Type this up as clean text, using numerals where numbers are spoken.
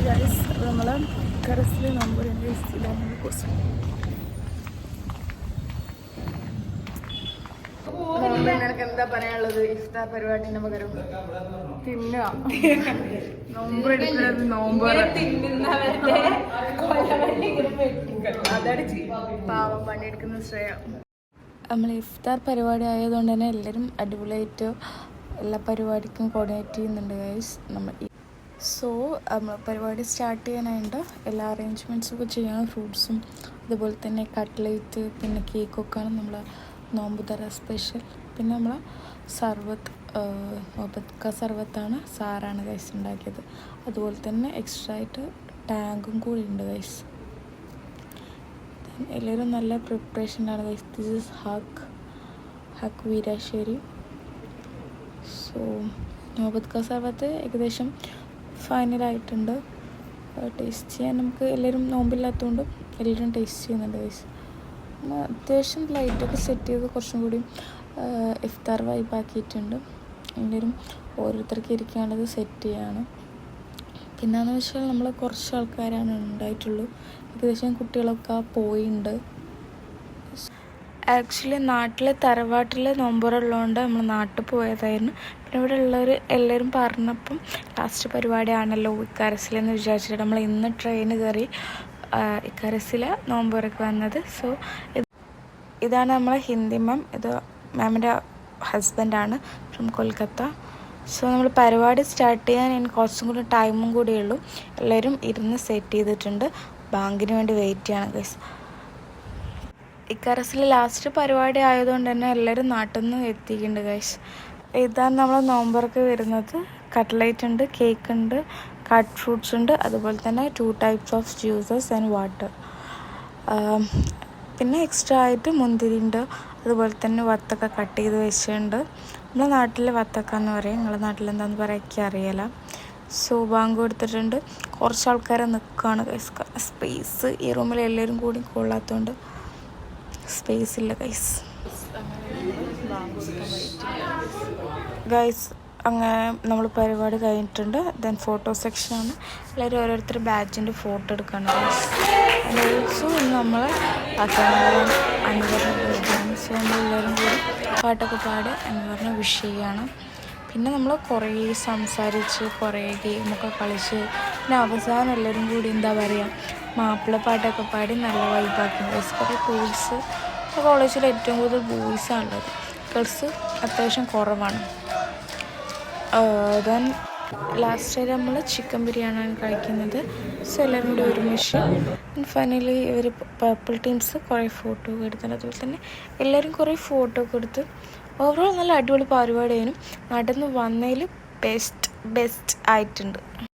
Guys നമ്മൾ കരസിലെ number course നിനക്ക് എന്താ പറയാനുള്ളത്? ഇഫ്താർ പരിപാടിന്റെ പകരം തിന്നുക, നോമ്പ് എടുക്കുന്നത്, നോമ്പ് പാവം പണിയെടുക്കുന്ന ശ്രേയ. നമ്മൾ ഇഫ്താർ പരിപാടി ആയതുകൊണ്ട് തന്നെ എല്ലാവരും അടിപൊളിയായിട്ട് എല്ലാ പരിപാടിക്കും കോർഡിനേറ്റ് ചെയ്യുന്നുണ്ട് ഗൈസ്. നമ്മൾ പരിപാടി സ്റ്റാർട്ട് ചെയ്യാനായിട്ട് എല്ലാ അറേഞ്ച്മെൻറ്റ്സൊക്കെ ചെയ്യണം. ഫ്രൂട്ട്സും അതുപോലെ തന്നെ കട്ട്ലേറ്റ് പിന്നെ കേക്കൊക്കെയാണ് നമ്മൾ നോമ്പ് തറ സ്പെഷ്യൽ. പിന്നെ നമ്മൾ സർവത്ത് മുഹബത്ത് സർവത്താണ് സാറാണ് ഗൈസ് ഉണ്ടാക്കിയത്. അതുപോലെ തന്നെ എക്സ്ട്രാ ആയിട്ട് ടാങ്കും കൂടി ഉണ്ട് ഗൈസ്. എല്ലാവരും നല്ല പ്രിപ്പറേഷനാണ് guys. This is Haq Veerasseri. So മുഹബത്ത് സർവത്ത് ഏകദേശം ഫൈനലായിട്ടുണ്ട്. ടേസ്റ്റ് ചെയ്യാൻ നമുക്ക് എല്ലാവരും നോമ്പില്ലാത്തതുകൊണ്ട് എല്ലാവരും ടേസ്റ്റ് ചെയ്യുന്നുണ്ട് ഗൈസ്. അത്യാവശ്യം ലൈറ്റൊക്കെ സെറ്റ് ചെയ്ത് കുറച്ചും കൂടി ഇഫ്താർ വൈബാക്കിയിട്ടുണ്ട്. എല്ലാവരും ഓരോരുത്തർക്ക് ഇരിക്കാനുള്ളത് സെറ്റ് ചെയ്യാണ്. പിന്നെയെന്ന് വെച്ചാൽ നമ്മൾ കുറച്ച് ആൾക്കാരാണ് ഉണ്ടായിട്ടുള്ളൂ. ഏകദേശം കുട്ടികളൊക്കെ പോയിട്ടുണ്ട്. ആക്ച്വലി നാട്ടിൽ തറവാട്ടിൽ നോമ്പുറയുള്ളതുകൊണ്ട് നമ്മൾ നാട്ടിൽ പോയതായിരുന്നു. പിന്നെ ഇവിടെ ഉള്ളവർ എല്ലാവരും പറഞ്ഞപ്പം ലാസ്റ്റ് പരിപാടിയാണല്ലോ ഇക്കാരസിലെന്ന് വിചാരിച്ചിട്ട് നമ്മൾ ഇന്ന് ട്രെയിൻ കയറി ഇക്കാരസിൽ നോമ്പുറയ്ക്ക് വന്നത്. സോ ഇതാണ് നമ്മളെ ഹിന്ദി മാം. ഇത് മാമിൻ്റെ ഹസ്ബൻഡാണ് ഫ്രം കൊൽക്കത്ത. സോ നമ്മൾ പരിപാടി സ്റ്റാർട്ട് ചെയ്യാൻ എനിക്ക് കുറച്ചും കൂടി ടൈമും കൂടിയേ ഉള്ളൂ. എല്ലാവരും ഇരുന്ന് സെറ്റ് ചെയ്തിട്ടുണ്ട്. ബാങ്കിന് വേണ്ടി വെയിറ്റ് ചെയ്യണം ഗൈസ്. ഇക്കരസിൽ ലാസ്റ്റ് പരിപാടി ആയതുകൊണ്ട് തന്നെ എല്ലാവരും നാട്ടിൽ നിന്ന് എത്തിക്കുന്നുണ്ട് ഗൈസ്. ഇതാണ് നമ്മൾ നോമ്പറൊക്കെ വരുന്നത്. കട്ട്ലേറ്റ് ഉണ്ട്, കേക്ക് ഉണ്ട്, കട്ട് ഫ്രൂട്ട്സ് ഉണ്ട്, അതുപോലെ തന്നെ 2 types of juices and water. പിന്നെ എക്സ്ട്രാ ആയിട്ട് മുന്തിരി ഉണ്ട്, അതുപോലെ തന്നെ വത്തൊക്കെ കട്ട് ചെയ്ത് വെച്ചിട്ടുണ്ട്. നമ്മുടെ നാട്ടിൽ വത്തക്ക എന്ന് പറയും, നിങ്ങളുടെ നാട്ടിൽ എന്താണെന്ന് പറയാൻ അറിയില്ല. സോ ബാങ്ക് കൊടുത്തിട്ടുണ്ട്. കുറച്ച് ആൾക്കാരെ നിൽക്കുകയാണ് ഗൈസ്. സ്പേസ് ഈ റൂമിൽ എല്ലാവരും കൂടി കൊള്ളാത്തതുകൊണ്ട് സ്പേസ് ഇല്ല ഗൈസ്. ഗൈസ് അങ്ങനെ നമ്മൾ പരിപാടി കഴിഞ്ഞിട്ടുണ്ട്. ദെൻ ഫോട്ടോ സെക്ഷനാണ്. എല്ലാവരും ഓരോരുത്തർ ബാച്ചിൻ്റെ ഫോട്ടോ എടുക്കുകയാണ് ഗൈസ്. ഓൾസോ നമ്മൾ അനുവറിന് സോ നമ്മളെല്ലാവരും കൂടി പാട്ടൊക്കെ പാടി അനുവറിനെ വിഷ് ചെയ്യുകയാണ്. പിന്നെ നമ്മൾ കുറേ സംസാരിച്ച് കുറേ ഗെയിമൊക്കെ കളിച്ച് പിന്നെ അവസാനം എല്ലാവരും കൂടി എന്താ പറയുക മാപ്പിള പാട്ടൊക്കെ പാടി നല്ല വൈബാക്കും ഗൈസ്. കുറേ ബോയ്സ് കോളേജിൽ ഏറ്റവും കൂടുതൽ ബോയ്സാണുള്ളത്, ഗേൾസ് അത്യാവശ്യം കുറവാണ്. ദെൻ ലാസ്റ്റ് നമ്മൾ ചിക്കൻ ബിരിയാണിയാണ് കഴിക്കുന്നത്. സോ എല്ലാവരും കൂടി ഒരുമിച്ച് ഫൈനലി ഇവർ പർപ്പിൾ ടീംസ് കുറേ ഫോട്ടോ ഒക്കെ എടുത്തിട്ടുണ്ട്. അതുപോലെ തന്നെ എല്ലാവരും കുറേ ഫോട്ടോ ഒക്കെ എടുത്ത് ഓവറോൾ നല്ല അടിപൊളി പരിപാടിയായിരുന്നു. നാട്ടിൽ നിന്ന് വന്നതിൽ ബെസ്റ്റ് ആയിട്ടുണ്ട്.